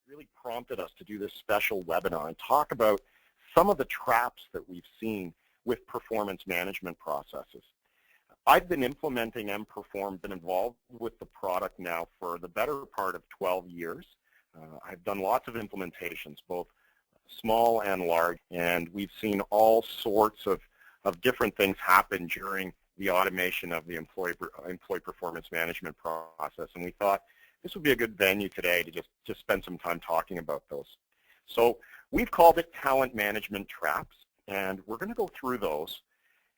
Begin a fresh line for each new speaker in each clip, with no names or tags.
really prompted us to do this special webinar and talk about some of the traps that we've seen with performance management processes. I've been implementing emPerform, been involved with the product now for the better part of 12 years. I've done lots of implementations, both small and large, and we've seen all sorts of different things happen during the automation of the employee performance management process, and we thought this would be a good venue today to just spend some time talking about those. So we've called it talent management traps, and we're going to go through those.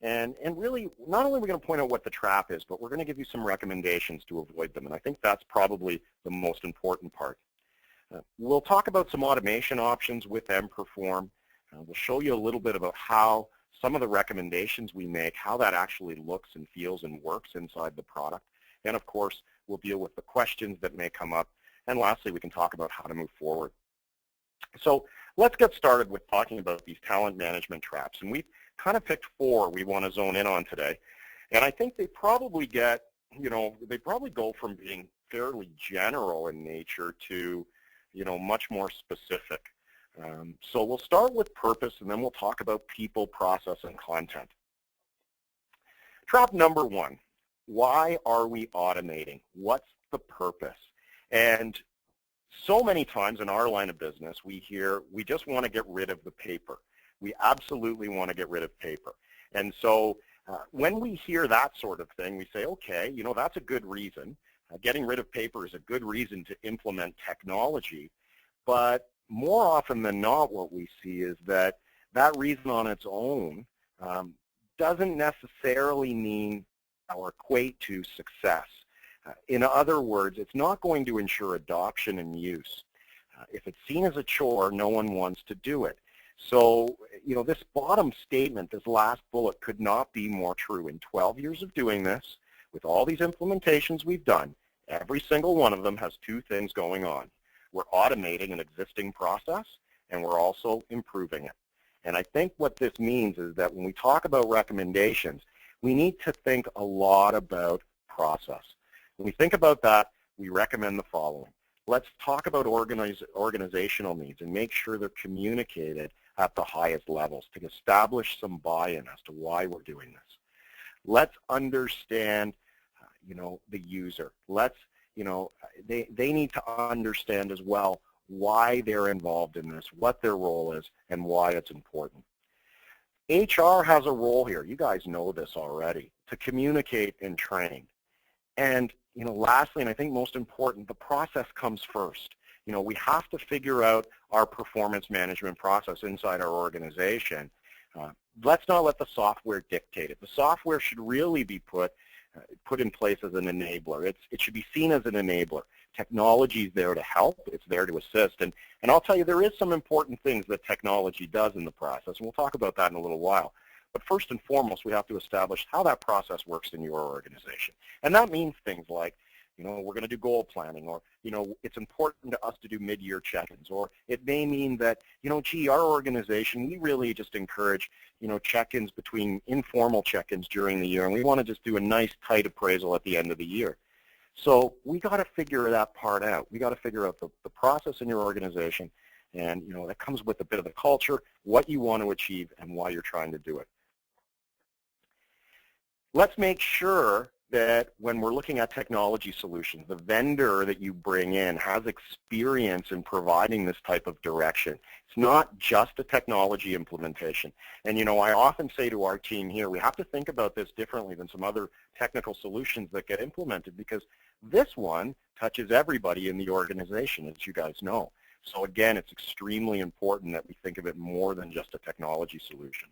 And really, not only are we going to point out what the trap is, but we're going to give you some recommendations to avoid them, and I think that's probably the most important part. We'll talk about some automation options with emPerform. We'll show you a little bit about how some of the recommendations we make, how that actually looks and feels and works inside the product. And of course, we'll deal with the questions that may come up. And lastly, we can talk about how to move forward. So let's get started with talking about these talent management traps. And we've kind of picked 4 we want to zone in on today. And I think they probably get, they probably go from being fairly general in nature to, much more specific. So we'll start with purpose, and then we'll talk about people, process, and content. Trap number 1, why are we automating? What's the purpose? And so many times in our line of business, we hear we just want to get rid of the paper. We absolutely want to get rid of paper. And so when we hear that sort of thing, we say, okay, that's a good reason. Getting rid of paper is a good reason to implement technology. But more often than not, what we see is that that reason on its own doesn't necessarily mean or equate to success. In other words, it's not going to ensure adoption and use. If it's seen as a chore, no one wants to do it. So, this bottom statement, this last bullet, could not be more true. In 12 years of doing this, with all these implementations we've done, every single one of them has 2 things going on. We're automating an existing process, and we're also improving it. And I think what this means is that when we talk about recommendations, we need to think a lot about process. When we think about that, we recommend the following. Let's talk about organizational needs and make sure they're communicated at the highest levels to establish some buy-in as to why we're doing this. Let's understand, the user. Let's, they need to understand as well why they're involved in this, what their role is, and why it's important. HR has a role here. You guys know this already, to communicate and train. And, lastly, and I think most important, the process comes first. We have to figure out our performance management process inside our organization. Let's not let the software dictate it. The software should really be put in place as an enabler. It should be seen as an enabler. Technology is there to help. It's there to assist. And I'll tell you, there is some important things that technology does in the process, and we'll talk about that in a little while. But first and foremost, we have to establish how that process works in your organization. And that means things like, we're going to do goal planning, or, it's important to us to do mid-year check-ins, or it may mean that, our organization, we really just encourage, check-ins between informal check-ins during the year, and we want to just do a nice, tight appraisal at the end of the year. So we got to figure that part out. We got to figure out the process in your organization, and, that comes with a bit of the culture, what you want to achieve, and why you're trying to do it. Let's make sure that when we're looking at technology solutions, the vendor that you bring in has experience in providing this type of direction. It's not just a technology implementation. And I often say to our team here, we have to think about this differently than some other technical solutions that get implemented, because this one touches everybody in the organization, as you guys know. So again, it's extremely important that we think of it more than just a technology solution.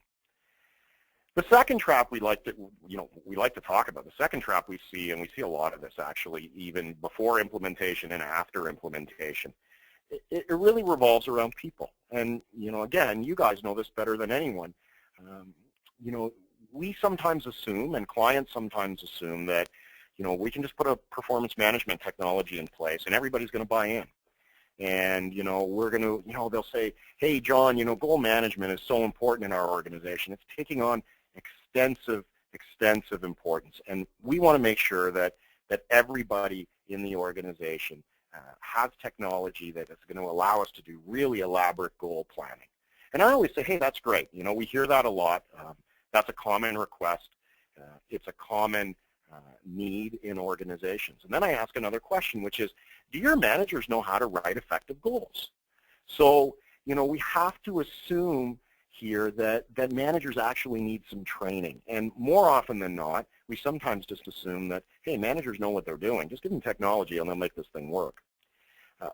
The second trap we like to talk about, the second trap we see, and we see a lot of this actually even before implementation and after implementation, it really revolves around people. And, again, you guys know this better than anyone. We sometimes assume, and clients sometimes assume, that, we can just put a performance management technology in place and everybody's going to buy in. And, we're going to, they'll say, hey, John, goal management is so important in our organization. It's taking on extensive importance. And we want to make sure that everybody in the organization has technology that is going to allow us to do really elaborate goal planning. And I always say, hey, that's great. You know, we hear that a lot. That's a common request. It's a common need in organizations. And then I ask another question, which is, do your managers know how to write effective goals? So, you know, we have to assume here that managers actually need some training. And more often than not, we sometimes just assume that, hey, managers know what they're doing. Just give them technology and they'll make this thing work.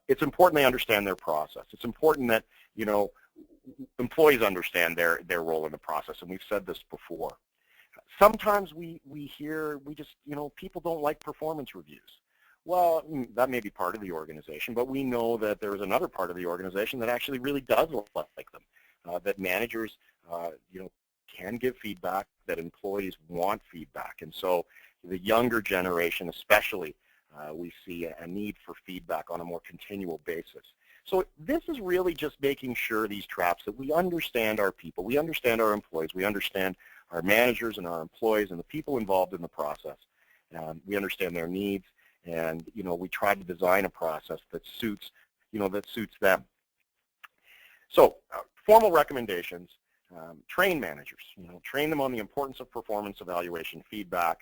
It's important they understand their process. It's important that, you know, employees understand their role in the process, and we've said this before. Sometimes we just, you know, people don't like performance reviews. Well, that may be part of the organization, but we know that there is another part of the organization that actually really does like them. That managers, you know, can give feedback, that employees want feedback. And so the younger generation especially, we see a need for feedback on a more continual basis. So this is really just making sure, these traps, that we understand our people, we understand our employees, we understand our managers and our employees and the people involved in the process. We understand their needs, and, you know, we try to design a process that suits, you know, that suits them. So formal recommendations, train managers, you know, train them on the importance of performance evaluation feedback,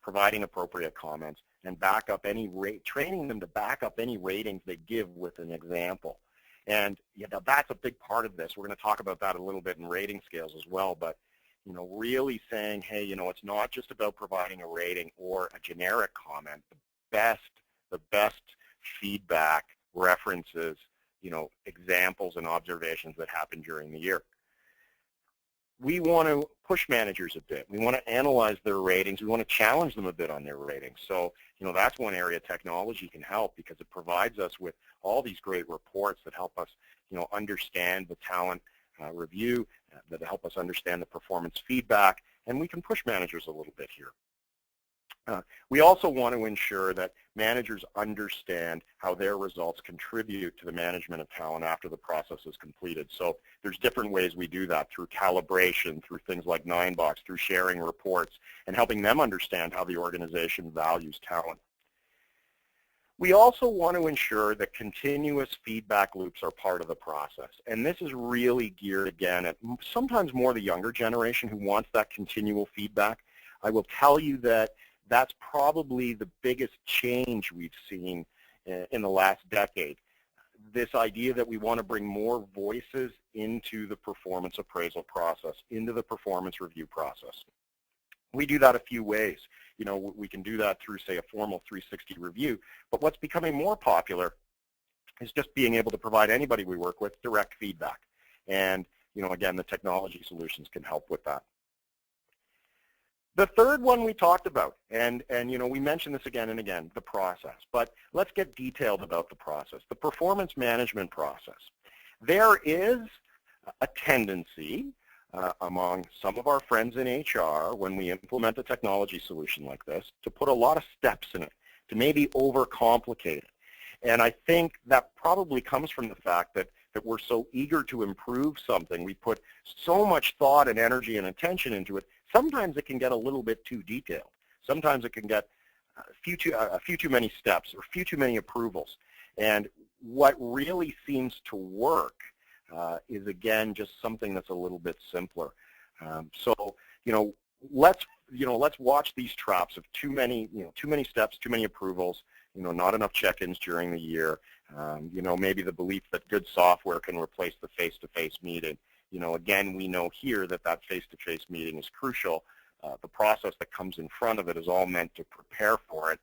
providing appropriate comments, and back up any training them to back up any ratings they give with an example. And, you know, that's a big part of this. We're going to talk about that a little bit in rating scales as well, but, you know, really saying, hey, you know, it's not just about providing a rating or a generic comment. The best feedback references, you know, examples and observations that happen during the year. We want to push managers a bit. We want to analyze their ratings. We want to challenge them a bit on their ratings. So, you know, that's one area technology can help, because it provides us with all these great reports that help us, you know, understand the talent review, that help us understand the performance feedback, and we can push managers a little bit here. We also want to ensure that managers understand how their results contribute to the management of talent after the process is completed. So there's different ways we do that, through calibration, through things like 9box, through sharing reports, and helping them understand how the organization values talent. We also want to ensure that continuous feedback loops are part of the process. And this is really geared, again, at sometimes more the younger generation who wants that continual feedback. I will tell you that that's probably the biggest change we've seen in the last decade. This idea that we want to bring more voices into the performance appraisal process, into the performance review process. We do that a few ways. You know, we can do that through, say, a formal 360 review, but what's becoming more popular is just being able to provide anybody we work with direct feedback. And, you know, again, the technology solutions can help with that. The third one we talked about, and you know, we mentioned this again and again, the process. But let's get detailed about the process, the performance management process. There is a tendency among some of our friends in HR, when we implement a technology solution like this, to put a lot of steps in it, to maybe overcomplicate it. And I think that probably comes from the fact that we're so eager to improve something. We put so much thought and energy and attention into it. Sometimes it can get a little bit too detailed. Sometimes it can get a few too many steps or a few too many approvals. And what really seems to work is, again, just something that's a little bit simpler. So, let's watch these traps of too many steps, too many approvals, not enough check-ins during the year. Maybe the belief that good software can replace the face-to-face meeting. Again, we know here that face-to-face meeting is crucial. The process that comes in front of it is all meant to prepare for it,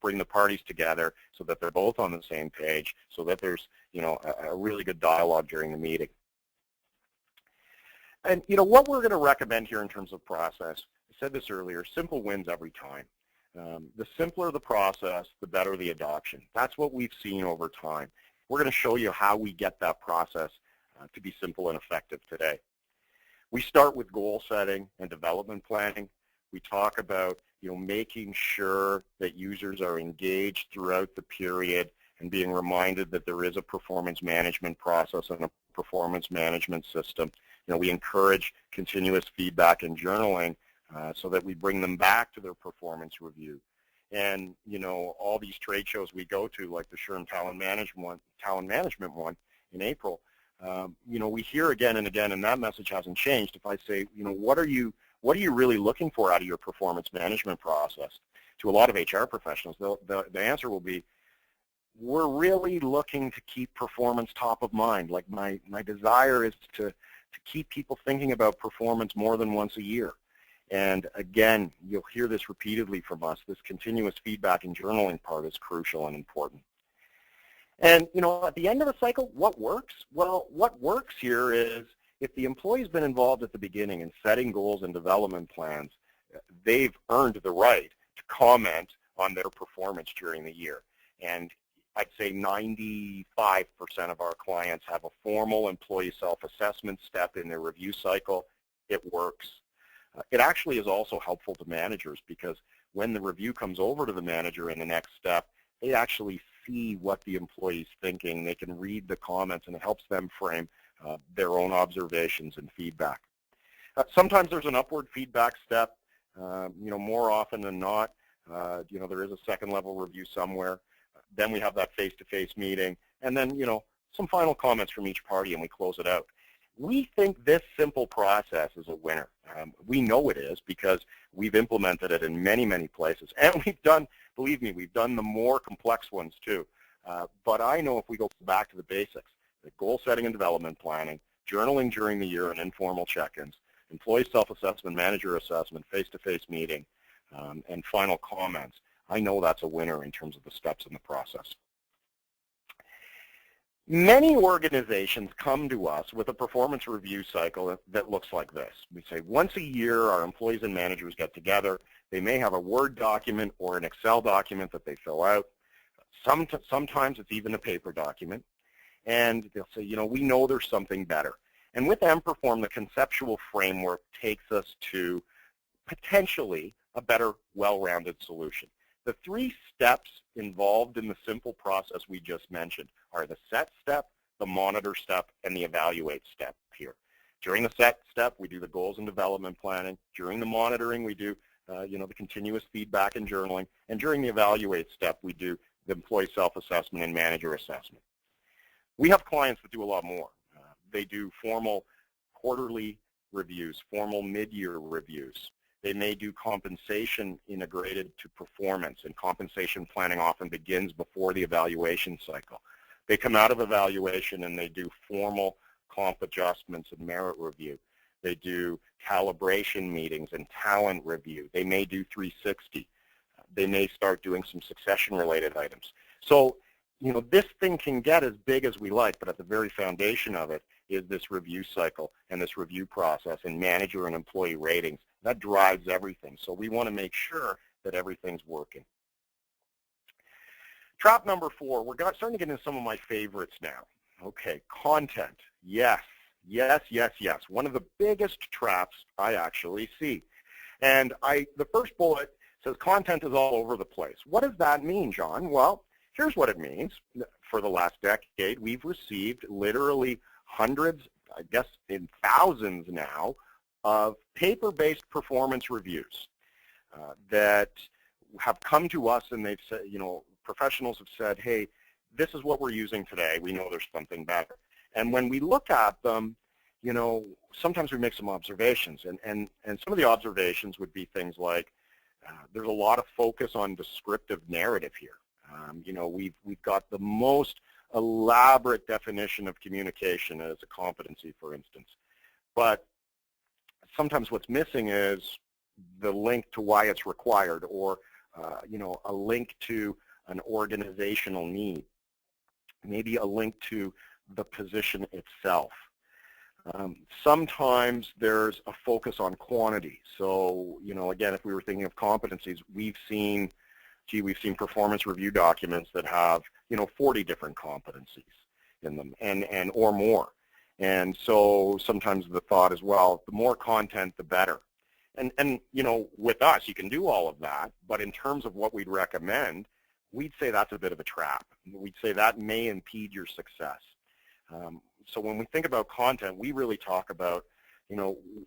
bring the parties together so that they're both on the same page, so that there's, a really good dialogue during the meeting. And, what we're going to recommend here in terms of process, I said this earlier, simple wins every time. The simpler the process, the better the adoption. That's what we've seen over time. We're going to show you how we get that process to be simple and effective today. We start with goal setting and development planning. We talk about making sure that users are engaged throughout the period and being reminded that there is a performance management process and a performance management system. We encourage continuous feedback and journaling so that we bring them back to their performance review. And, all these trade shows we go to, like the SHRM Talent Management one in April, we hear again and again, and that message hasn't changed. If I say, what are you really looking for out of your performance management process? To a lot of HR professionals, the answer will be, we're really looking to keep performance top of mind. Like my desire is to keep people thinking about performance more than once a year. And again, you'll hear this repeatedly from us. This continuous feedback and journaling part is crucial and important. And, at the end of the cycle, what works? Well, what works here is if the employee's been involved at the beginning in setting goals and development plans, they've earned the right to comment on their performance during the year. And I'd say 95% of our clients have a formal employee self-assessment step in their review cycle. It works. It actually is also helpful to managers because when the review comes over to the manager in the next step, they actually see what the employee's thinking. They can read the comments, and it helps them frame their own observations and feedback. Sometimes there's an upward feedback step. More often than not, there is a second level review somewhere. Then we have that face-to-face meeting, and then, some final comments from each party, and we close it out. We think this simple process is a winner. We know it is because we've implemented it in many, many places. And we've done, believe me, we've done the more complex ones too. But I know if we go back to the basics, the goal setting and development planning, journaling during the year and informal check-ins, employee self-assessment, manager assessment, face-to-face meeting, and final comments, I know that's a winner in terms of the steps in the process. Many organizations come to us with a performance review cycle that looks like this. We say once a year our employees and managers get together. They may have a Word document or an Excel document that they fill out. Sometimes it's even a paper document. And they'll say, we know there's something better. And with emPerform, the conceptual framework takes us to potentially a better, well-rounded solution. The 3 steps involved in the simple process we just mentioned are the set step, the monitor step, and the evaluate step here. During the set step, we do the goals and development planning. During the monitoring, we do the continuous feedback and journaling. And during the evaluate step, we do the employee self-assessment and manager assessment. We have clients that do a lot more. They do formal quarterly reviews, formal mid-year reviews. They may do compensation integrated to performance, and compensation planning often begins before the evaluation cycle. They come out of evaluation and they do formal comp adjustments and merit review. They do calibration meetings and talent review. They may do 360. They may start doing some succession-related items. So, this thing can get as big as we like, but at the very foundation of it is this review cycle and this review process and manager and employee ratings. That drives everything. So we want to make sure that everything's working. Trap number 4, we're starting to get into some of my favorites now. Okay, content. Yes. One of the biggest traps I actually see. And the first bullet says content is all over the place. What does that mean, John? Well, here's what it means. For the last decade, we've received literally hundreds, I guess in thousands now, of paper-based performance reviews that have come to us, and they've said, professionals have said, hey, this is what we're using today. We know there's something better. And when we look at them, sometimes we make some observations, and some of the observations would be things like there's a lot of focus on descriptive narrative here. We've got the most elaborate definition of communication as a competency, for instance. But sometimes what's missing is the link to why it's required, or a link to an organizational need, maybe a link to the position itself. Sometimes there's a focus on quantity. So, again, if we were thinking of competencies, we've seen performance review documents that have, 40 different competencies in them and or more. And so sometimes the thought is, well, the more content, the better. And with us, you can do all of that, but in terms of what we'd recommend, we'd say that's a bit of a trap. We'd say that may impede your success. So when we think about content, we really talk about,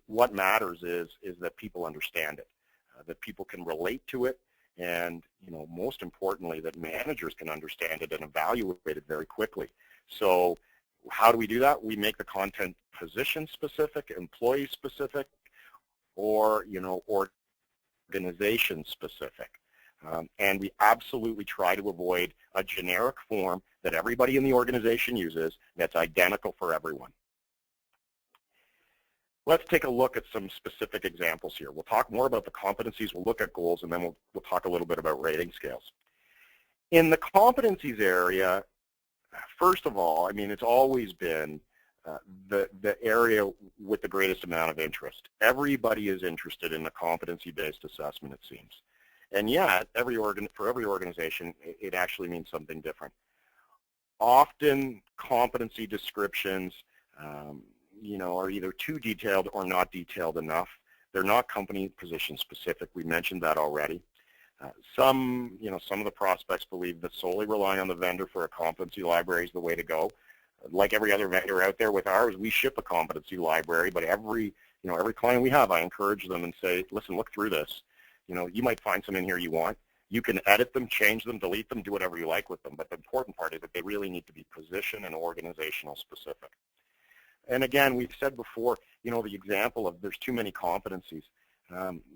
what matters is that people understand it, that people can relate to it, and most importantly, that managers can understand it and evaluate it very quickly. So how do we do that? We make the content position specific, employee specific, or organization specific. And we absolutely try to avoid a generic form that everybody in the organization uses that's identical for everyone. Let's take a look at some specific examples here. We'll talk more about the competencies, we'll look at goals, and then we'll talk a little bit about rating scales. In the competencies area, first of all, I mean, it's always been the area with the greatest amount of interest. Everybody is interested in a competency-based assessment, it seems. And yet, for every organization, it actually means something different. Often, competency descriptions, are either too detailed or not detailed enough. They're not company position specific. We mentioned that already. Some of the prospects believe that solely relying on the vendor for a competency library is the way to go. Like every other vendor out there with ours, we ship a competency library, but every client we have, I encourage them and say, listen, look through this. You might find some in here you want. You can edit them, change them, delete them, do whatever you like with them. But the important part is that they really need to be position and organizational specific. And again, we've said before, the example of there's too many competencies.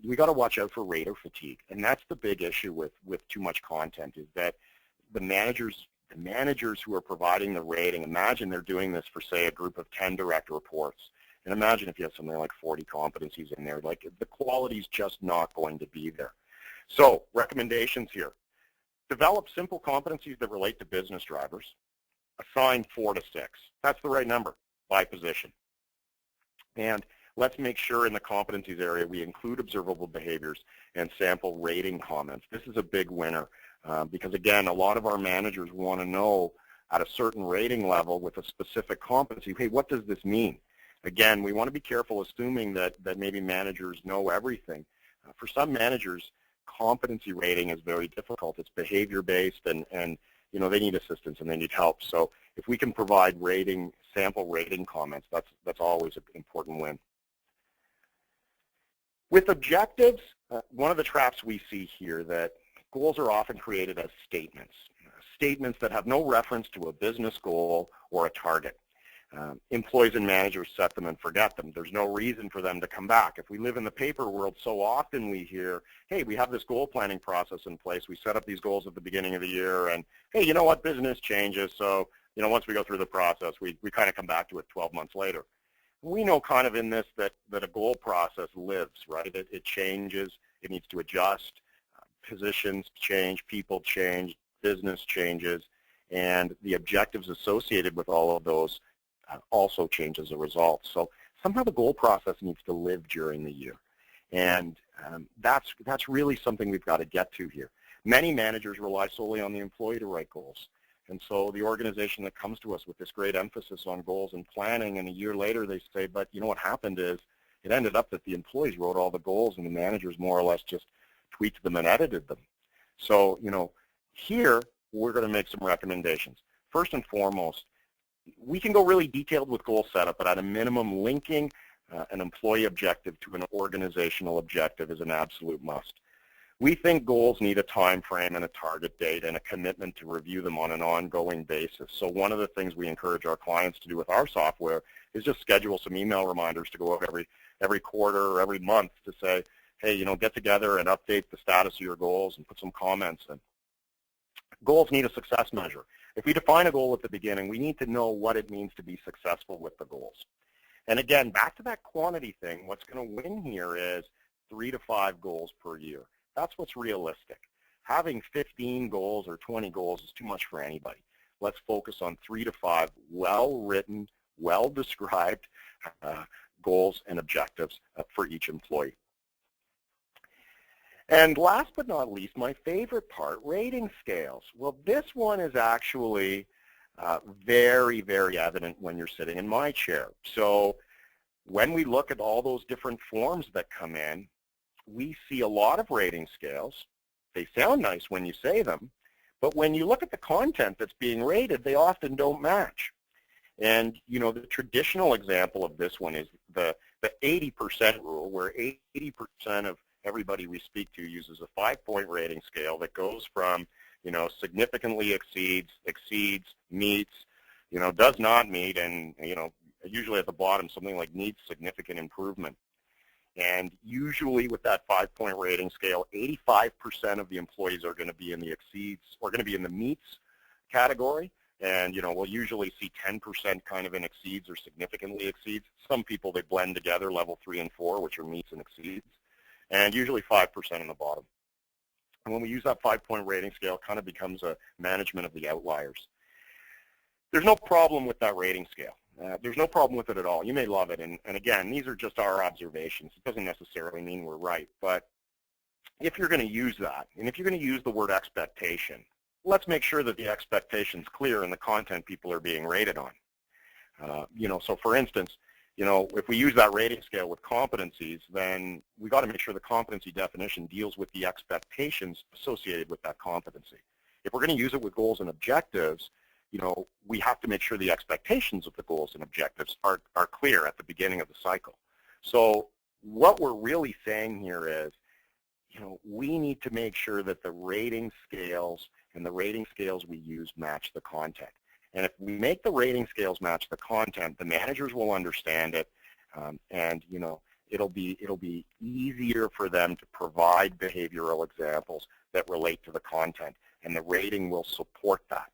We got to watch out for rater fatigue. And that's the big issue with too much content, is that the managers who are providing the rating, imagine they're doing this for, say, a group of 10 direct reports. And imagine if you have something like 40 competencies in there, like the quality's just not going to be there. So recommendations here. Develop simple competencies that relate to business drivers. Assign 4 to 6. That's the right number by position. And let's make sure in the competencies area we include observable behaviors and sample rating comments. This is a big winner because, again, a lot of our managers want to know at a certain rating level with a specific competency, hey, what does this mean? Again, we want to be careful assuming that maybe managers know everything. For some managers, competency rating is very difficult. It's behavior-based, and they need assistance and they need help. So if we can provide sample rating comments, that's always an important win. With objectives, one of the traps we see here that goals are often created as statements that have no reference to a business goal or a target. Employees and managers set them and forget them. There's no reason for them to come back. If we live in the paper world, so often we hear, hey, we have this goal planning process in place. We set up these goals at the beginning of the year, and hey, you know what, business changes, so once we go through the process, we kind of come back to it 12 months later. We know kind of in this that a goal process lives, right? It changes, it needs to adjust, positions change, people change, business changes, and the objectives associated with all of those also change as a result. So somehow the goal process needs to live during the year. And that's really something we've got to get to here. Many managers rely solely on the employee to write goals. And so the organization that comes to us with this great emphasis on goals and planning, and a year later they say, but what happened is it ended up that the employees wrote all the goals and the managers more or less just tweaked them and edited them. So, here we're going to make some recommendations. First and foremost, we can go really detailed with goal setup, but at a minimum, linking an employee objective to an organizational objective is an absolute must. We think goals need a time frame and a target date and a commitment to review them on an ongoing basis. So one of the things we encourage our clients to do with our software is just schedule some email reminders to go over every quarter or every month to say, hey, get together and update the status of your goals and put some comments in. Goals need a success measure. If we define a goal at the beginning, we need to know what it means to be successful with the goals. And again, back to that quantity thing, what's going to win here is 3 to 5 goals per year. That's what's realistic. Having 15 goals or 20 goals is too much for anybody. Let's focus on 3 to 5 well-written, well-described goals and objectives for each employee. And last but not least, my favorite part, rating scales. Well, this one is actually very, very evident when you're sitting in my chair. So when we look at all those different forms that come in, we see a lot of rating scales. They sound nice when you say them, but when you look at the content that's being rated, they often don't match. And, the traditional example of this one is the 80% rule, where 80% of everybody we speak to uses a 5-point rating scale that goes from, significantly exceeds, meets, does not meet, and, usually at the bottom, something like needs significant improvement. And usually with that 5-point rating scale, 85% of the employees are going to be in the exceeds or going to be in the meets category. And, we'll usually see 10% kind of in exceeds or significantly exceeds. Some people, they blend together, level 3 and 4, which are meets and exceeds, and usually 5% in the bottom. And when we use that 5-point rating scale, it kind of becomes a management of the outliers. There's no problem with that rating scale. There's no problem with it at all. You may love it, and again, these are just our observations. It doesn't necessarily mean we're right, but if you're going to use that, and if you're going to use the word expectation, let's make sure that the expectation's clear in the content people are being rated on. So for instance, if we use that rating scale with competencies, then we got to make sure the competency definition deals with the expectations associated with that competency. If we're going to use it with goals and objectives, we have to make sure the expectations of the goals and objectives are clear at the beginning of the cycle. So what we're really saying here is, we need to make sure that the rating scales and the rating scales we use match the content. And if we make the rating scales match the content, the managers will understand it, and it'll be easier for them to provide behavioral examples that relate to the content, and the rating will support that.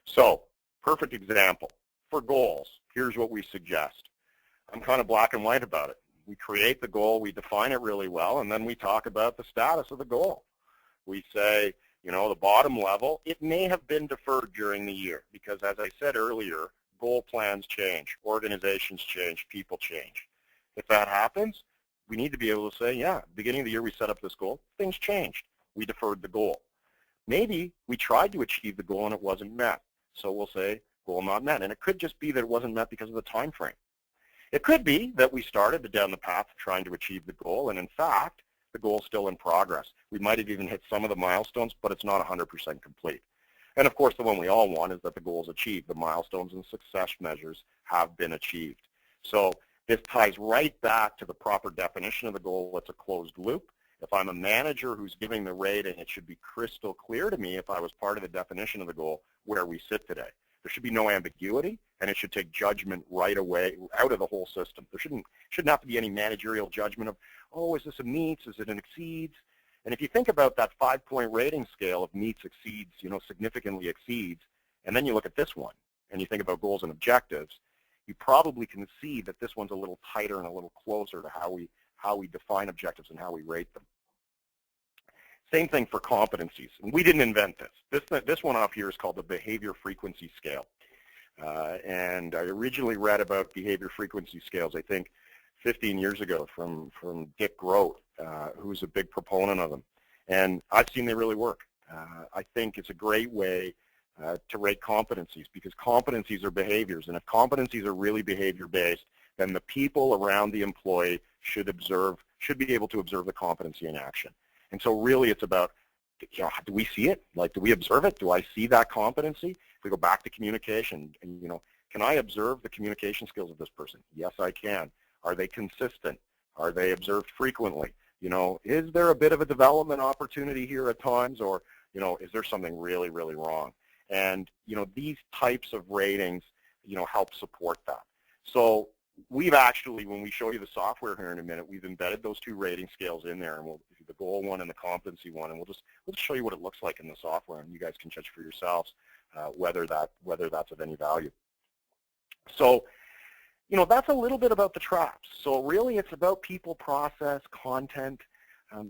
So, perfect example. For goals, here's what we suggest. I'm kind of black and white about it. We create the goal, we define it really well, and then we talk about the status of the goal. We say, the bottom level, it may have been deferred during the year because, as I said earlier, goal plans change, organizations change, people change. If that happens, we need to be able to say, yeah, beginning of the year we set up this goal, things changed. We deferred the goal. Maybe we tried to achieve the goal and it wasn't met. So we'll say, goal not met. And it could just be that it wasn't met because of the time frame. It could be that we started down the path of trying to achieve the goal, and in fact, the goal is still in progress. We might have even hit some of the milestones, but it's not 100% complete. And of course, the one we all want is that the goal is achieved. The milestones and success measures have been achieved. So this ties right back to the proper definition of the goal. It's a closed loop. If I'm a manager who's giving the rating, it should be crystal clear to me, if I was part of the definition of the goal, where we sit today. There should be no ambiguity, and it should take judgment right away out of the whole system. There shouldn't have to be any managerial judgment of, oh, is this a meets, is it an exceeds? And if you think about that 5-point rating scale of meets, exceeds, significantly exceeds, and then you look at this one, and you think about goals and objectives, you probably can see that this one's a little tighter and a little closer to how we define objectives and how we rate them. Same thing for competencies. And we didn't invent this. This one off here is called the behavior frequency scale. And I originally read about behavior frequency scales, I think, 15 years ago from Dick Grote, who's a big proponent of them. And I've seen they really work. I think it's a great way to rate competencies, because competencies are behaviors. And if competencies are really behavior-based, then the people around the employee should be able to observe the competency in action. And so really it's about, do we see it? Like, do we observe it? Do I see that competency? If we go back to communication, and can I observe the communication skills of this person? Yes, I can. Are they consistent? Are they observed frequently? Is there a bit of a development opportunity here at times, or, is there something really, really wrong? And, these types of ratings, help support that. So we've actually, when we show you the software here in a minute, we've embedded those 2 rating scales in there, and we'll do the goal one and the competency one, and we'll just show you what it looks like in the software, and you guys can judge for yourselves whether that's of any value. So, that's a little bit about the traps. So really, it's about people, process, content.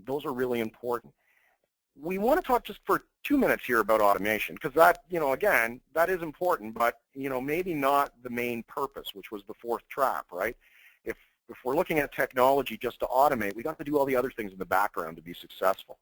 Those are really important. We want to talk just for 2 minutes here about automation, because that, again, that is important, but, maybe not the main purpose, which was the 4th trap, right? If we're looking at technology just to automate, we got to do all the other things in the background to be successful.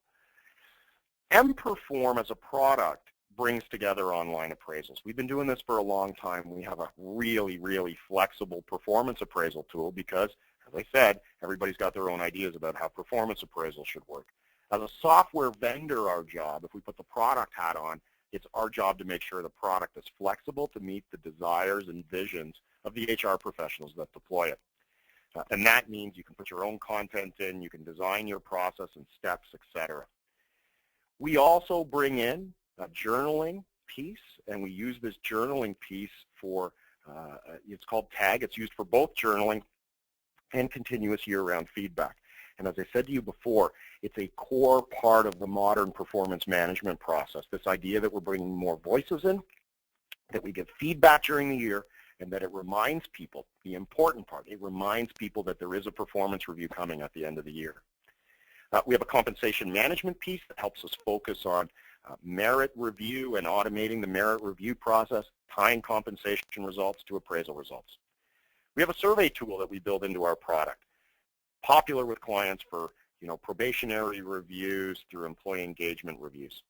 emPerform as a product brings together online appraisals. We've been doing this for a long time. We have a really, really flexible performance appraisal tool because, as I said, everybody's got their own ideas about how performance appraisal should work. As a software vendor, our job, if we put the product hat on, it's our job to make sure the product is flexible to meet the desires and visions of the HR professionals that deploy it. And that means you can put your own content in, you can design your process and steps, etc. We also bring in a journaling piece, and we use this journaling piece for, it's called TAG. It's used for both journaling and continuous year-round feedback. And as I said to you before, it's a core part of the modern performance management process, this idea that we're bringing more voices in, that we give feedback during the year, and that it reminds people, the important part, it reminds people that there is a performance review coming at the end of the year. We have a compensation management piece that helps us focus on merit review and automating the merit review process, tying compensation results to appraisal results. We have a survey tool that we build into our product, popular with clients for probationary reviews through employee engagement reviews.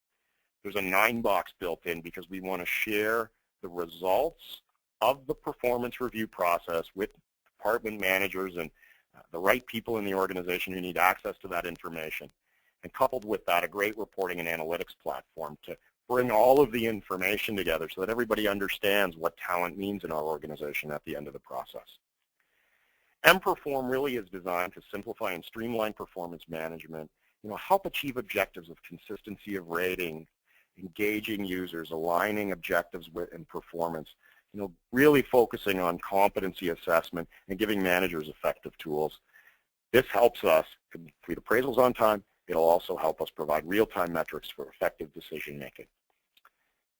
There's a 9-box built in because we want to share the results of the performance review process with department managers and the right people in the organization who need access to that information. And coupled with that, a great reporting and analytics platform to bring all of the information together so that everybody understands what talent means in our organization at the end of the process. emPerform really is designed to simplify and streamline performance management, help achieve objectives of consistency of rating, engaging users, aligning objectives and performance, really focusing on competency assessment and giving managers effective tools. This helps us complete appraisals on time. It'll also help us provide real-time metrics for effective decision-making.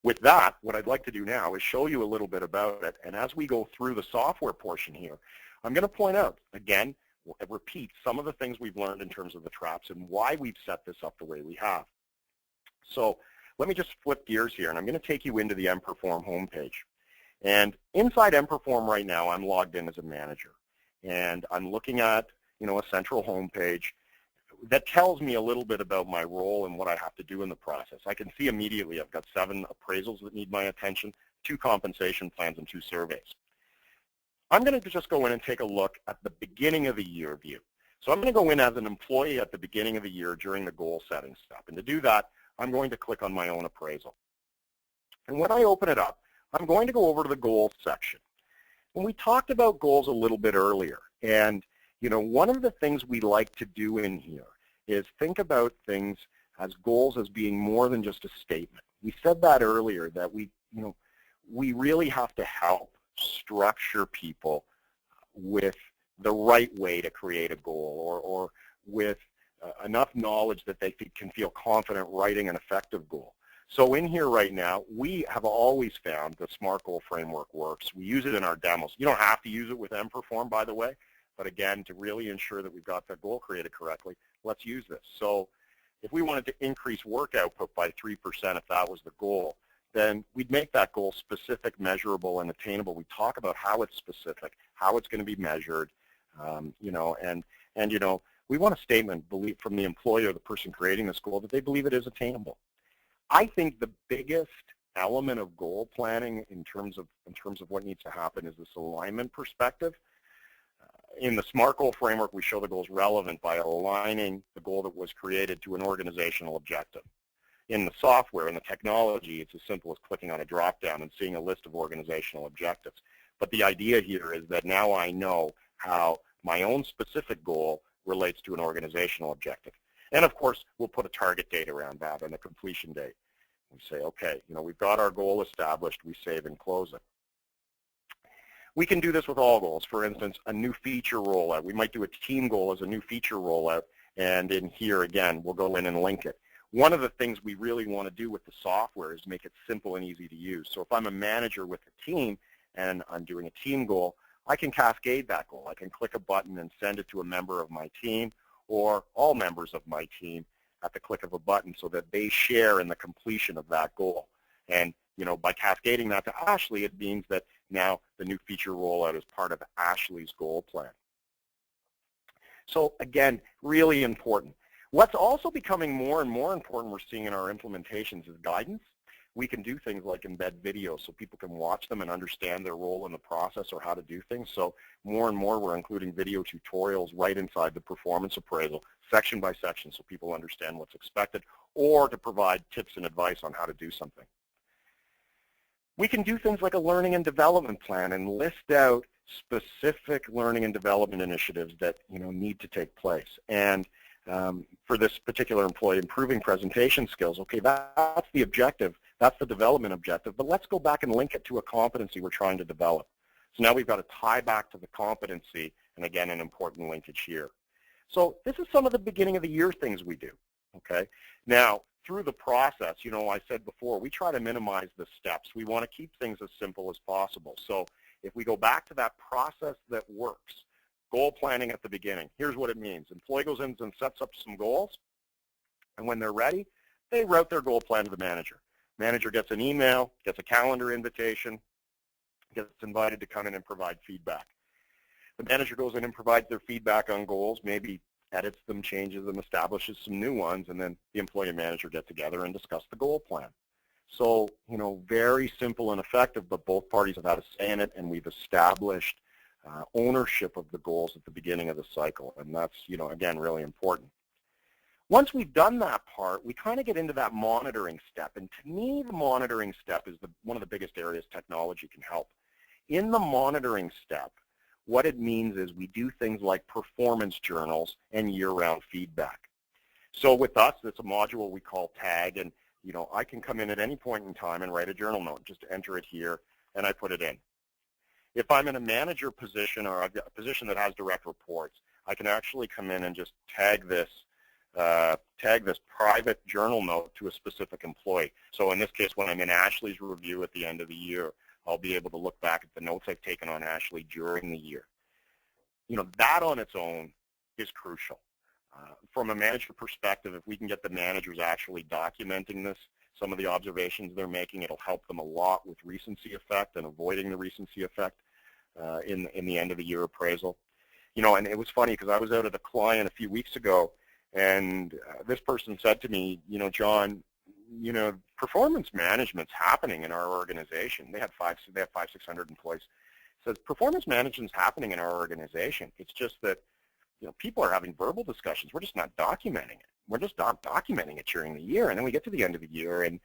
With that, what I'd like to do now is show you a little bit about it, and as we go through the software portion here, I'm going to point out, again, repeat some of the things we've learned in terms of the traps and why we've set this up the way we have. So let me just flip gears here, and I'm going to take you into the emPerform homepage. And inside emPerform right now, I'm logged in as a manager, and I'm looking at a central homepage that tells me a little bit about my role and what I have to do in the process. I can see immediately I've got 7 appraisals that need my attention, 2 compensation plans, and 2 surveys. I'm going to just go in and take a look at the beginning of the year view. So I'm going to go in as an employee at the beginning of the year during the goal setting step. And to do that, I'm going to click on my own appraisal. And when I open it up, I'm going to go over to the goals section. And we talked about goals a little bit earlier. And one of the things we like to do in here is think about things as goals as being more than just a statement. We said that earlier, that we really have to help structure people with the right way to create a goal, or with enough knowledge that they can feel confident writing an effective goal. So in here right now, we have always found the SMART goal framework works. We use it in our demos. You don't have to use it with emPerform, by the way. But again, to really ensure that we've got the goal created correctly, let's use this. So if we wanted to increase work output by 3%, if that was the goal, then we'd make that goal specific, measurable, and attainable. We talk about how it's specific, how it's going to be measured, and we want a statement from the employee or the person creating this goal that they believe it is attainable. I think the biggest element of goal planning in terms of what needs to happen is this alignment perspective. In the SMART goal framework, we show the goals relevant by aligning the goal that was created to an organizational objective. In the software and the technology, it's as simple as clicking on a drop-down and seeing a list of organizational objectives. But the idea here is that now I know how my own specific goal relates to an organizational objective. And of course, we'll put a target date around that and a completion date. We say, okay, we've got our goal established, we save and close it. We can do this with all goals. For instance, a new feature rollout. We might do a team goal as a new feature rollout, and in here, again, we'll go in and link it. One of the things we really want to do with the software is make it simple and easy to use. So if I'm a manager with a team and I'm doing a team goal, I can cascade that goal. I can click a button and send it to a member of my team or all members of my team at the click of a button so that they share in the completion of that goal. And by cascading that to Ashley, it means that now the new feature rollout is part of Ashley's goal plan. So again, really important. What's also becoming more and more important we're seeing in our implementations is guidance. We can do things like embed videos so people can watch them and understand their role in the process or how to do things. So more and more we're including video tutorials right inside the performance appraisal, section by section, so people understand what's expected, or to provide tips and advice on how to do something. We can do things like a learning and development plan and list out specific learning and development initiatives that need to take place. And for this particular employee, improving presentation skills. Okay, that's the objective. That's the development objective. But let's go back and link it to a competency we're trying to develop. So now we've got to tie back to the competency, and again, an important linkage here. So this is some of the beginning of the year things we do. Okay. Now, through the process, I said before, we try to minimize the steps. We want to keep things as simple as possible. So if we go back to that process that works, goal planning at the beginning, here's what it means. Employee goes in and sets up some goals, and when they're ready, they route their goal plan to the manager. Manager gets an email, gets a calendar invitation, gets invited to come in and provide feedback. The manager goes in and provides their feedback on goals, maybe edits them, changes them, establishes some new ones, and then the employee and manager get together and discuss the goal plan. So, very simple and effective, but both parties have had a say in it, and we've established ownership of the goals at the beginning of the cycle, and that's, again, really important. Once we've done that part, we kind of get into that monitoring step, and to me, the monitoring step is one of the biggest areas technology can help. In the monitoring step, what it means is we do things like performance journals and year-round feedback. So with us, it's a module we call TAG, and I can come in at any point in time and write a journal note, just enter it here, and I put it in. If I'm in a manager position or a position that has direct reports, I can actually come in and just tag this private journal note to a specific employee. So in this case, when I'm in Ashley's review at the end of the year, I'll be able to look back at the notes I've taken on Ashley during the year. That on its own is crucial. From a manager perspective, if we can get the managers actually documenting this, some of the observations they're making, it'll help them a lot with recency effect and avoiding the recency effect in the end of the year appraisal. And it was funny because I was out at a client a few weeks ago, and this person said to me, John, performance management's happening in our organization. They have 600 employees. Says performance management's happening in our organization. It's just that people are having verbal discussions. We're just not documenting it. We're just not documenting it during the year, and then we get to the end of the year, and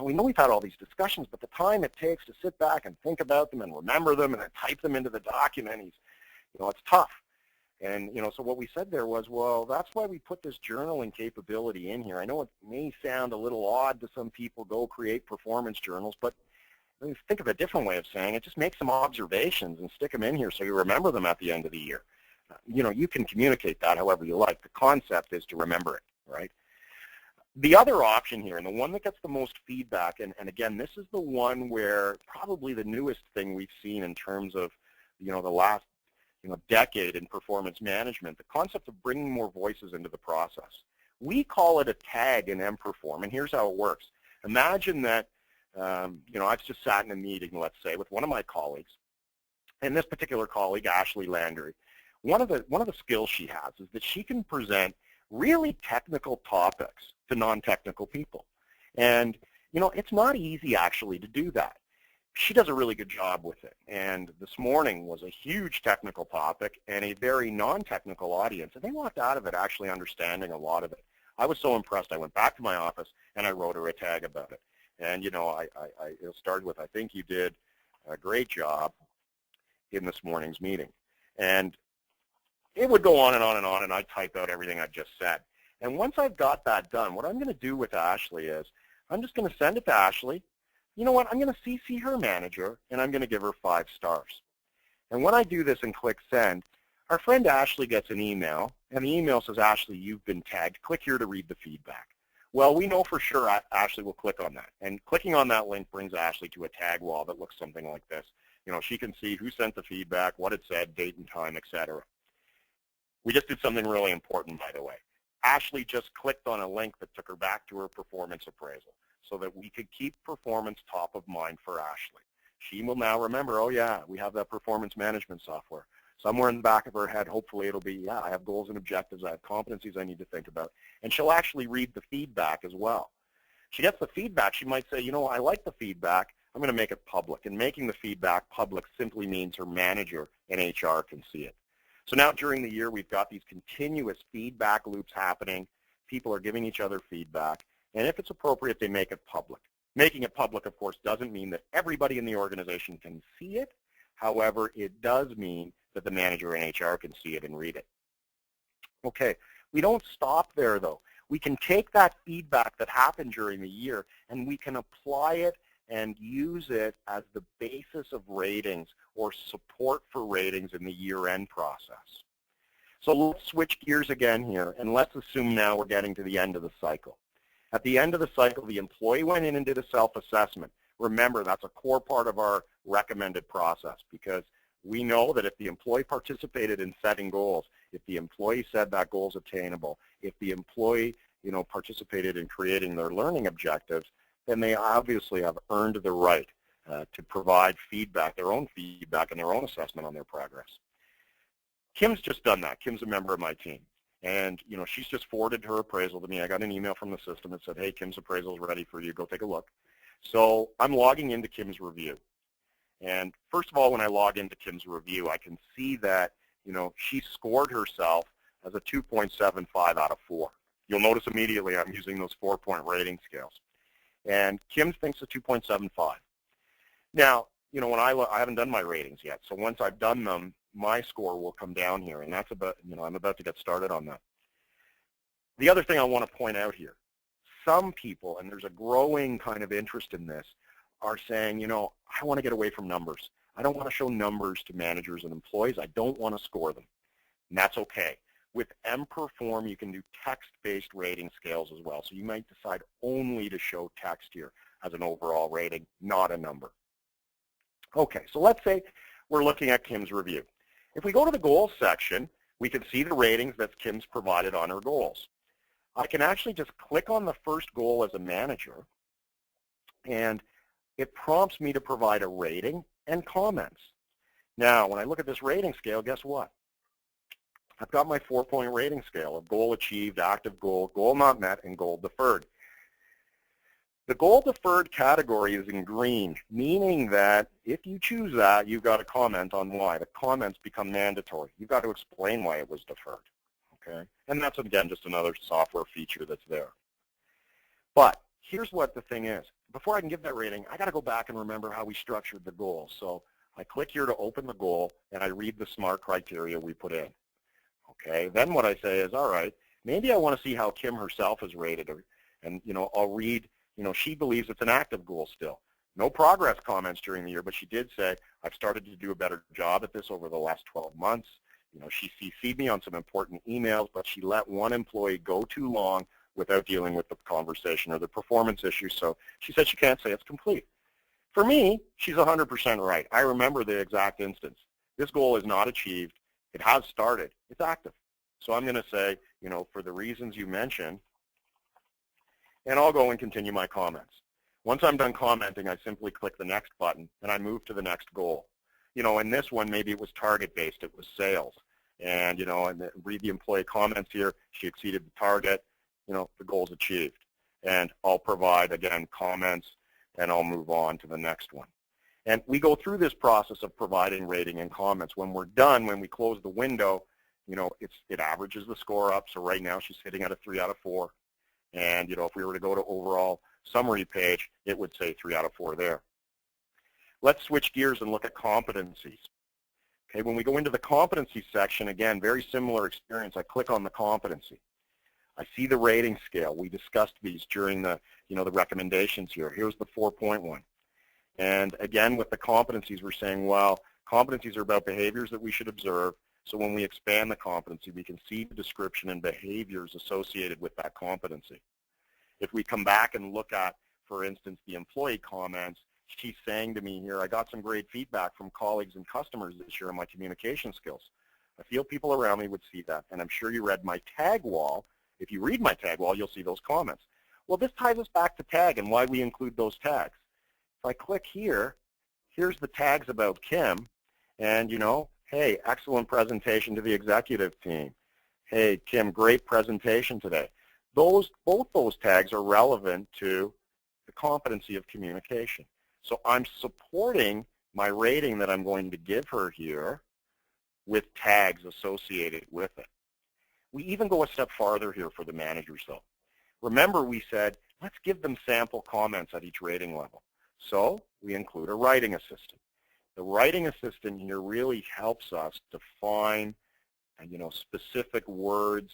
we know we've had all these discussions, but the time it takes to sit back and think about them and remember them and then type them into the document, it's tough. And so what we said there was, well, that's why we put this journaling capability in here. I know it may sound a little odd to some people, go create performance journals, but think of a different way of saying it. Just make some observations and stick them in here so you remember them at the end of the year. You can communicate that however you like. The concept is to remember it, right? The other option here, and the one that gets the most feedback, and again, this is the one where probably the newest thing we've seen in terms of, the last decade in performance management, the concept of bringing more voices into the process. We call it a tag in emPerform, and here's how it works. Imagine that, I've just sat in a meeting, let's say, with one of my colleagues, and this particular colleague, Ashley Landry, one of the skills she has is that she can present really technical topics to non-technical people. And, it's not easy actually to do that. She does a really good job with it. And this morning was a huge technical topic and a very non-technical audience. And they walked out of it actually understanding a lot of it. I was so impressed. I went back to my office and I wrote her a tag about it. And, it started with, I think you did a great job in this morning's meeting. And it would go on and on and on, and I'd type out everything I've just said. And once I've got that done, what I'm going to do with Ashley is I'm just going to send it to Ashley. You know what? I'm going to CC her manager, and I'm going to give her 5 stars. And when I do this and click send, our friend Ashley gets an email, and the email says, Ashley, you've been tagged. Click here to read the feedback. Well, we know for sure Ashley will click on that. And clicking on that link brings Ashley to a tag wall that looks something like this. She can see who sent the feedback, what it said, date and time, etc. We just did something really important, by the way. Ashley just clicked on a link that took her back to her performance appraisal so that we could keep performance top of mind for Ashley. She will now remember, oh yeah, we have that performance management software. Somewhere in the back of her head, hopefully it'll be, yeah, I have goals and objectives, I have competencies I need to think about. And she'll actually read the feedback as well. She gets the feedback, she might say, I like the feedback, I'm going to make it public. And making the feedback public simply means her manager and HR can see it. So now during the year, we've got these continuous feedback loops happening. People are giving each other feedback. And if it's appropriate, they make it public. Making it public, of course, doesn't mean that everybody in the organization can see it. However, it does mean that the manager and HR can see it and read it. Okay, we don't stop there though. We can take that feedback that happened during the year and we can apply it and use it as the basis of ratings or support for ratings in the year-end process. So let's switch gears again here, and let's assume now we're getting to the end of the cycle. At the end of the cycle, the employee went in and did a self-assessment. Remember, that's a core part of our recommended process, because we know that if the employee participated in setting goals, if the employee said that goal is attainable, if the employee participated in creating their learning objectives, then they obviously have earned the right to provide feedback, their own feedback and their own assessment on their progress. Kim's just done that. Kim's a member of my team. And, she's just forwarded her appraisal to me. I got an email from the system that said, hey, Kim's appraisal is ready for you. Go take a look. So I'm logging into Kim's review. And first of all, when I log into Kim's review, I can see that, she scored herself as a 2.75 out of 4. You'll notice immediately I'm using those 4-point rating scales. And Kim thinks a 2.75. Now, when I haven't done my ratings yet, so once I've done them, my score will come down here, and that's about, I'm about to get started on that. The other thing I want to point out here, some people, and there's a growing kind of interest in this, are saying, I want to get away from numbers. I don't want to show numbers to managers and employees. I don't want to score them. And that's okay. With emPerform, you can do text-based rating scales as well. So you might decide only to show text here as an overall rating, not a number. Okay, so let's say we're looking at Kim's review. If we go to the goals section, we can see the ratings that Kim's provided on her goals. I can actually just click on the first goal as a manager, and it prompts me to provide a rating and comments. Now, when I look at this rating scale, guess what? I've got my 4-point rating scale of goal achieved, active goal, goal not met, and goal deferred. The goal deferred category is in green, meaning that if you choose that, you've got to comment on why. The comments become mandatory. You've got to explain why it was deferred, okay? And that's, again, just another software feature that's there. But here's what the thing is. Before I can give that rating, I got to go back and remember how we structured the goal. So I click here to open the goal, and I read the SMART criteria we put in. Okay, then what I say is, all right, maybe I want to see how Kim herself is rated, and I'll read, she believes it's an active goal still. No progress comments during the year, but she did say, I've started to do a better job at this over the last 12 months. She CC'd me on some important emails, but she let one employee go too long without dealing with the conversation or the performance issue, so she said she can't say it's complete. For me, she's 100% right. I remember the exact instance. This goal is not achieved. It has started. It's active. So I'm going to say, for the reasons you mentioned, and I'll go and continue my comments. Once I'm done commenting, I simply click the next button, and I move to the next goal. In this one, maybe it was target-based. It was sales. And, and read the employee comments here. She exceeded the target. The goal's achieved. And I'll provide, again, comments, and I'll move on to the next one. And we go through this process of providing rating and comments. When we're done, when we close the window, it averages the score up. So right now she's sitting at a 3 out of 4. And, if we were to go to overall summary page, it would say 3 out of 4 there. Let's switch gears and look at competencies. Okay, when we go into the competency section, again, very similar experience. I click on the competency. I see the rating scale. We discussed these during the, the recommendations here. Here's the 4-point one. And again, with the competencies, we're saying, well, competencies are about behaviors that we should observe. So when we expand the competency, we can see the description and behaviors associated with that competency. If we come back and look at, for instance, the employee comments, she's saying to me here, I got some great feedback from colleagues and customers this year on my communication skills. I feel people around me would see that. And I'm sure you read my tag wall. If you read my tag wall, you'll see those comments. Well, this ties us back to tag and why we include those tags. If I click here, here's the tags about Kim, and hey, excellent presentation to the executive team. Hey, Kim, great presentation today. Both those tags are relevant to the competency of communication. So I'm supporting my rating that I'm going to give her here with tags associated with it. We even go a step farther here for the managers, though. Remember, we said, let's give them sample comments at each rating level. So we include a writing assistant. The writing assistant here really helps us define, specific words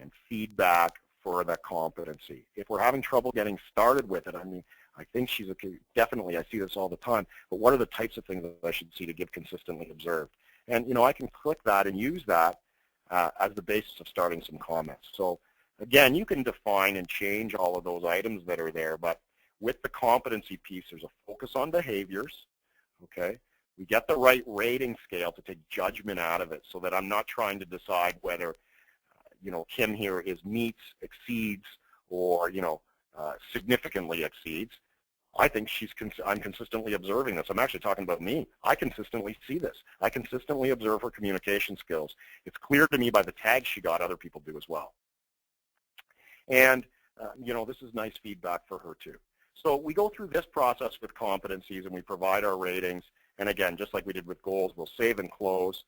and feedback for the competency. If we're having trouble getting started with it, I think she's okay. Definitely, I see this all the time. But what are the types of things that I should see to give consistently observed? And I can click that and use that as the basis of starting some comments. So again, you can define and change all of those items that are there. But with the competency piece, there's a focus on behaviors. Okay. We get the right rating scale to take judgment out of it, so that I'm not trying to decide whether, Kim here is meets, exceeds, or, significantly exceeds. I think I'm consistently observing this. I'm actually talking about me. I consistently see this. I consistently observe her communication skills. It's clear to me by the tags she got, other people do as well. And, this is nice feedback for her too. So we go through this process with competencies and we provide our ratings. And again, just like we did with goals, we'll save and close.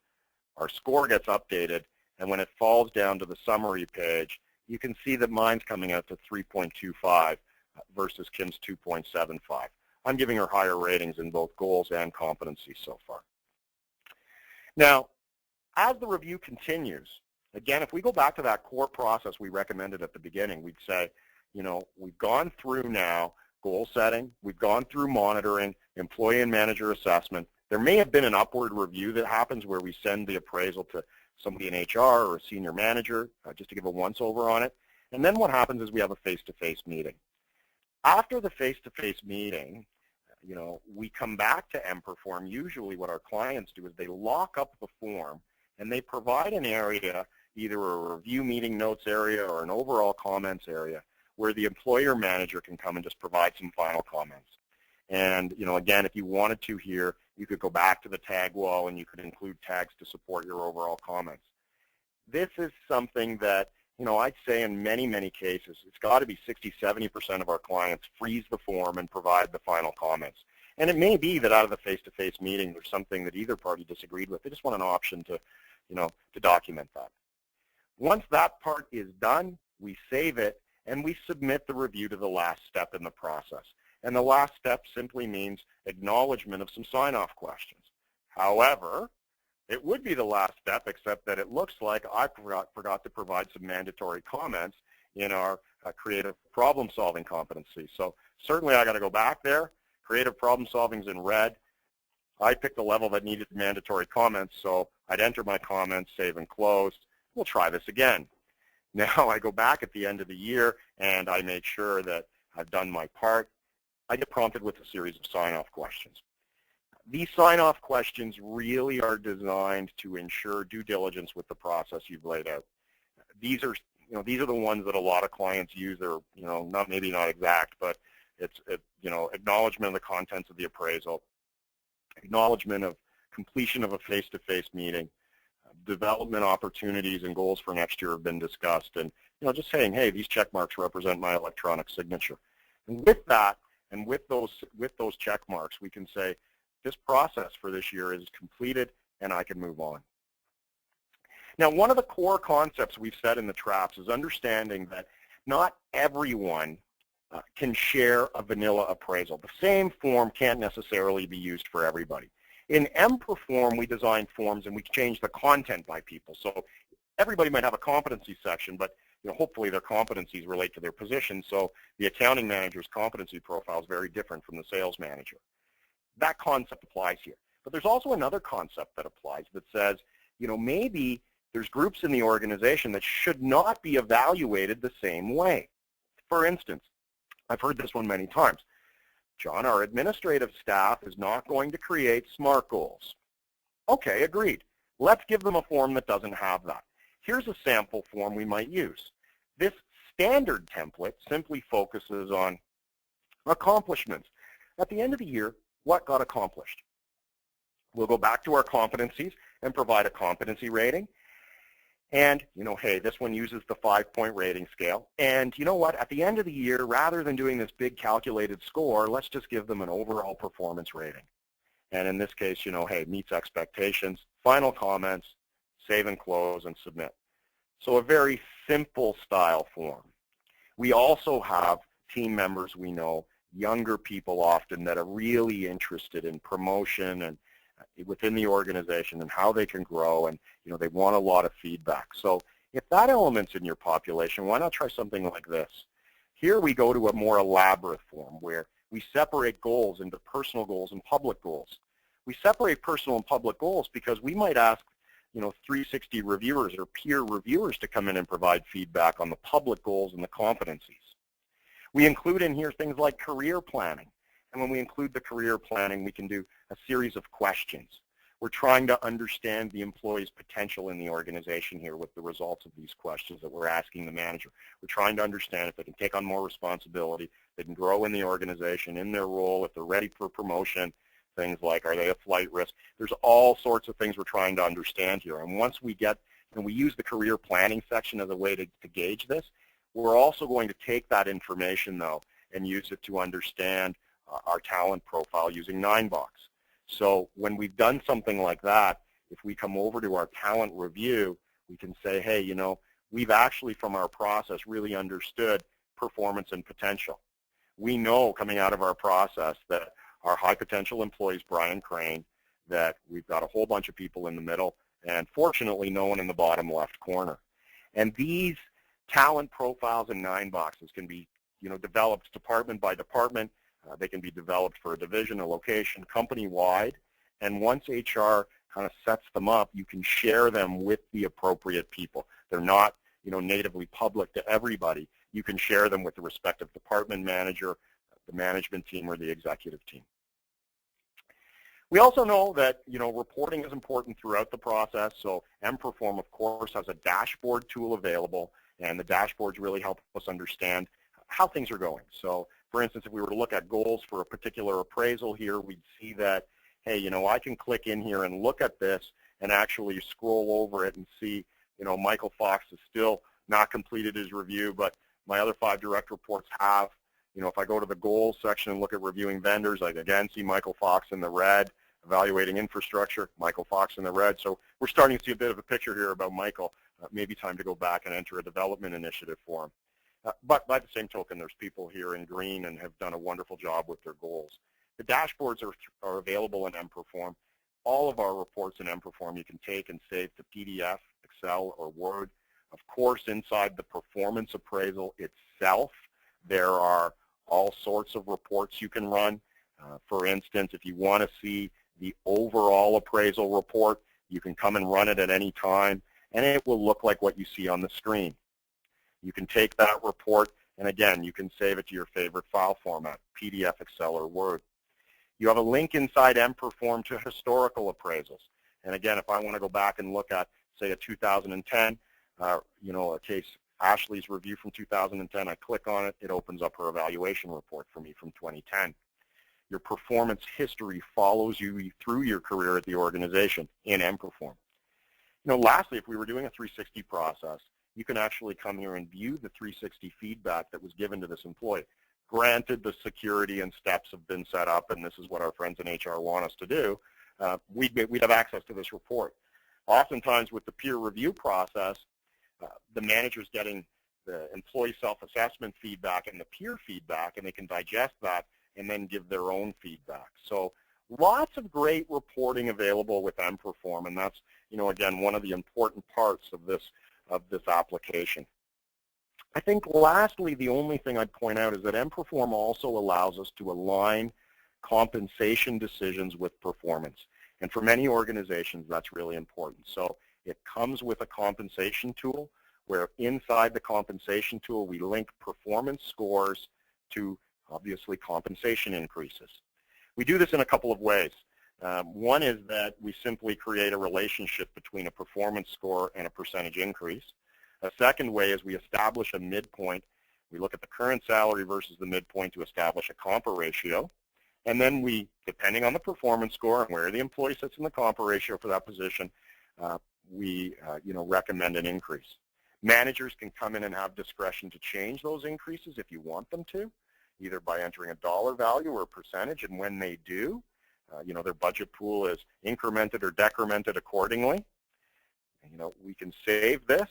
Our score gets updated. And when it falls down to the summary page, you can see that mine's coming out to 3.25 versus Kim's 2.75. I'm giving her higher ratings in both goals and competencies so far. Now, as the review continues, again, if we go back to that core process we recommended at the beginning, we'd say, we've gone through now goal setting, we've gone through monitoring, employee and manager assessment. There may have been an upward review that happens where we send the appraisal to somebody in HR or a senior manager just to give a once-over on it. And then what happens is we have a face-to-face meeting. After the face-to-face meeting, we come back to emPerform. Usually what our clients do is they lock up the form and they provide an area, either a review meeting notes area or an overall comments area, where the employer manager can come and just provide some final comments. And, again, if you wanted to here, you could go back to the tag wall and you could include tags to support your overall comments. This is something that, I'd say in many, many cases, it's got to be 60-70% of our clients freeze the form and provide the final comments. And it may be that out of the face-to-face meeting, there's something that either party disagreed with. They just want an option to, to document that. Once that part is done, we save it and we submit the review to the last step in the process. And the last step simply means acknowledgement of some sign-off questions. However, it would be the last step, except that it looks like I forgot to provide some mandatory comments in our creative problem-solving competency. So certainly I got to go back there. Creative problem-solving is in red. I picked the level that needed mandatory comments, so I'd enter my comments, save and close. We'll try this again. Now I go back at the end of the year and I make sure that I've done my part. I get prompted with a series of sign-off questions. These sign-off questions really are designed to ensure due diligence with the process you've laid out. These are the ones that a lot of clients use. They're, maybe not exact, but it's acknowledgement of the contents of the appraisal, acknowledgement of completion of a face-to-face meeting, development opportunities and goals for next year have been discussed, and just saying, hey, these check marks represent my electronic signature. And with that, and with those check marks, we can say this process for this year is completed and I can move on. Now, one of the core concepts we've set in the traps is understanding that not everyone can share a vanilla appraisal. The same form can't necessarily be used for everybody. In emPerform, we design forms and we change the content by people. So everybody might have a competency section, but hopefully their competencies relate to their position. So the accounting manager's competency profile is very different from the sales manager. That concept applies here. But there's also another concept that applies that says, maybe there's groups in the organization that should not be evaluated the same way. For instance, I've heard this one many times. John, our administrative staff is not going to create SMART goals. Okay, agreed. Let's give them a form that doesn't have that. Here's a sample form we might use. This standard template simply focuses on accomplishments. At the end of the year, what got accomplished? We'll go back to our competencies and provide a competency rating. And, hey, this one uses the 5-point rating scale. And you know what? At the end of the year, rather than doing this big calculated score, let's just give them an overall performance rating. And in this case, hey, meets expectations, final comments, save and close, and submit. So a very simple style form. We also have team members we know, younger people often, that are really interested in promotion and within the organization and how they can grow, and they want a lot of feedback. So if that element's in your population, why not try something like this? Here we go to a more elaborate form where we separate goals into personal goals and public goals. We separate personal and public goals because we might ask 360 reviewers or peer reviewers to come in and provide feedback on the public goals and the competencies. We include in here things like career planning. And when we include the career planning, we can do a series of questions. We're trying to understand the employee's potential in the organization here with the results of these questions that we're asking the manager. We're trying to understand if they can take on more responsibility, they can grow in the organization, in their role, if they're ready for promotion, things like, are they a flight risk? There's all sorts of things we're trying to understand here. And once we get, we use the career planning section as a way to gauge this, we're also going to take that information, though, and use it to understand our talent profile using 9box. So when we've done something like that, if we come over to our talent review, we can say, hey, we've actually from our process really understood performance and potential. We know coming out of our process that our high potential employees, Brian Crane, that we've got a whole bunch of people in the middle, and fortunately no one in the bottom left corner. And these talent profiles in 9boxes can be developed department by department. They can be developed for a division, a location, company-wide. And once HR kind of sets them up, you can share them with the appropriate people. They're not natively public to everybody. You can share them with the respective department manager, the management team, or the executive team. We also know that reporting is important throughout the process. So emPerform, of course, has a dashboard tool available, and the dashboards really help us understand how things are going. So for instance, if we were to look at goals for a particular appraisal here, we'd see that, hey, I can click in here and look at this and actually scroll over it and see, Michael Fox has still not completed his review, but my other 5 direct reports have. If I go to the goals section and look at reviewing vendors, I again see Michael Fox in the red, evaluating infrastructure, Michael Fox in the red. So we're starting to see a bit of a picture here about Michael. Maybe time to go back and enter a development initiative for him. But by the same token, there's people here in green and have done a wonderful job with their goals. The dashboards are available in emPerform. All of our reports in emPerform you can take and save to PDF, Excel, or Word. Of course, inside the performance appraisal itself, there are all sorts of reports you can run. For instance, if you want to see the overall appraisal report, you can come and run it at any time, and it will look like what you see on the screen. You can take that report, and again, you can save it to your favorite file format, PDF, Excel, or Word. You have a link inside emPerform to historical appraisals. And again, if I want to go back and look at, say, a 2010, a case, Ashley's review from 2010, I click on it, it opens up her evaluation report for me from 2010. Your performance history follows you through your career at the organization in emPerform. Lastly, if we were doing a 360 process, you can actually come here and view the 360 feedback that was given to this employee. Granted, the security and steps have been set up, and this is what our friends in HR want us to do, we'd have access to this report. Oftentimes with the peer review process, the manager's getting the employee self-assessment feedback and the peer feedback, and they can digest that and then give their own feedback. So lots of great reporting available with emPerform, and that's, again, one of the important parts of this application. I think lastly, the only thing I'd point out is that emPerform also allows us to align compensation decisions with performance. And for many organizations, that's really important. So it comes with a compensation tool where inside the compensation tool, we link performance scores to, obviously, compensation increases. We do this in a couple of ways. One is that we simply create a relationship between a performance score and a percentage increase. A second way is we establish a midpoint. We look at the current salary versus the midpoint to establish a compa ratio. And then we, depending on the performance score and where the employee sits in the compa ratio for that position, we recommend an increase. Managers can come in and have discretion to change those increases if you want them to, either by entering a dollar value or a percentage, and when they do, their budget pool is incremented or decremented accordingly. We can save this.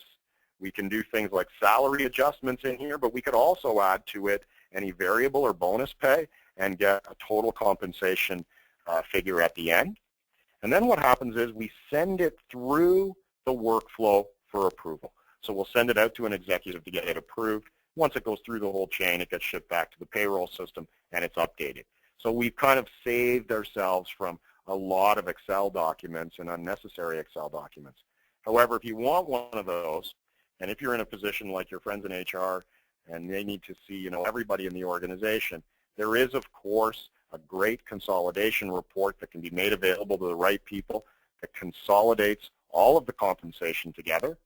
We can do things like salary adjustments in here, but we could also add to it any variable or bonus pay and get a total compensation figure at the end. And then what happens is we send it through the workflow for approval. So we'll send it out to an executive to get it approved. Once it goes through the whole chain, it gets shipped back to the payroll system, and it's updated. So we've kind of saved ourselves from a lot of Excel documents and unnecessary Excel documents. However, if you want one of those, and if you're in a position like your friends in HR and they need to see, everybody in the organization, there is, of course, a great consolidation report that can be made available to the right people that consolidates all of the compensation together.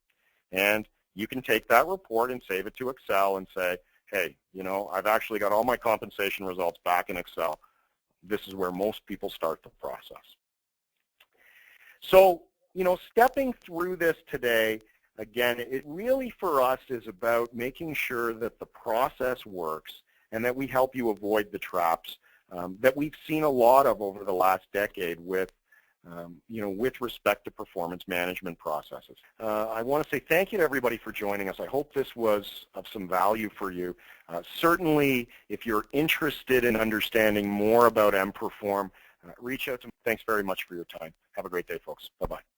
And you can take that report and save it to Excel and say, hey, I've actually got all my compensation results back in Excel. This is where most people start the process. So, stepping through this today, again, it really for us is about making sure that the process works and that we help you avoid the traps that we've seen a lot of over the last decade with with respect to performance management processes. I want to say thank you to everybody for joining us. I hope this was of some value for you. Certainly, if you're interested in understanding more about emPerform, reach out to me. Thanks very much for your time. Have a great day, folks. Bye-bye.